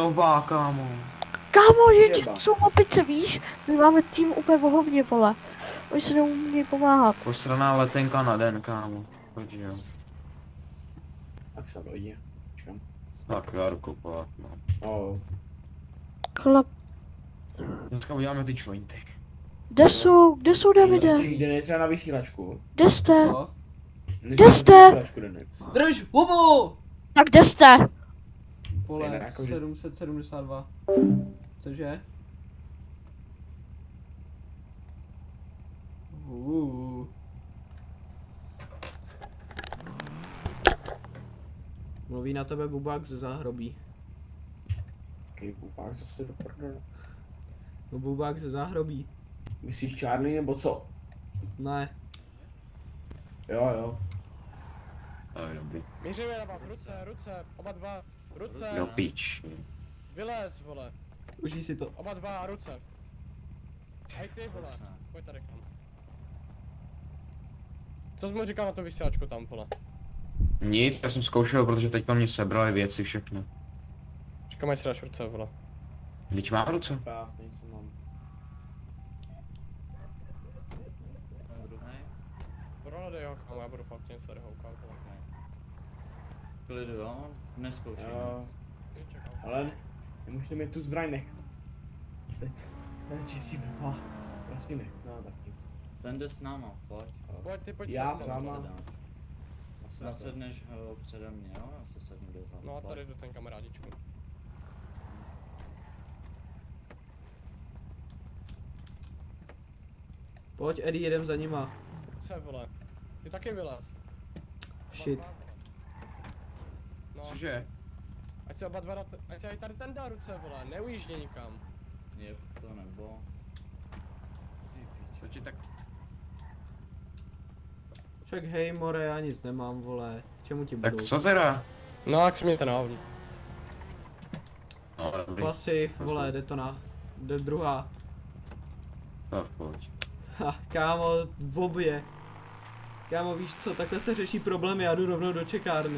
nová, kámo. Kámo, že Jeba. jsou opice, víš? My máme tým úplně vohovně, vole. Oni se neumí pomáhat. Posraná letenka na den, kámo. Pojď, jo. Tak se dojde. Počkám. Tak já jdu kopovat, no. Oh. Chlap, Dneska uděláme ty jointy. kde jsou Davide? Jde nejtřeba na vysílačku. Kde jste? Co? Nejtřeba jste? na vysílačku, Denek. Drž, hubu! Tak kde jste? Stejné Vole, jako že- 772. Cože? Mluví na tebe bubák ze záhrobí. Jaký pupák zase do prdele. No bubák ze záhrobí. Myslíš Charlie nebo co? Ne. Jo. Tak dobrý. Míříme na vás, ruce, oba dva, ruce, Jo, pič. vylez, vole, Užij si to. oba dva, ruce. Hej ty, vole, pojď tady k nám. Co jsi mu říkal na tu vysílačku tam, vole? Nic, já jsem zkoušel, protože teďka mě sebrali věci všechno. Říkám, ať si dáš ruce, vole. Teď mám ruce. Já nic mám. Prohledej ho, kámo, já budu fakt něco tady houkat, vole. Klidu, jo? Neskoušej Jo. nic. Čekám. Ale nemůžete mi tu zbraň nechat. Teď. Čistíme. Prosím nech. No tak nic. Ten jde s náma, pojď. Pojď, ty pojď Já sem, sám. vole. Máma. Nasedneš ho přede mě, jo? Já se sednu dozadu. No a pojď. tady jdu ten kamarádičku. Pojď, Eddie, jedem za nima. Ruce, vole. Ty taky vylez. Oba Shit. dva, vole. No, Cože? ať se oba dva, ať se tady ten dá ruce, vole, neujíždě nikam. Je to nebo... Ty pič. Počkej, tak Však hej, more, já nic nemám, vole. Čemu ti budou? tak co teda? No, jak si mějte na hovno. No, dobrý. Pasiv, vole, jde to na... Jde druhá. Tak pojď. Ha, kámo, v obě. Kámo, víš co, takhle se řeší problémy, já jdu rovnou do čekárny.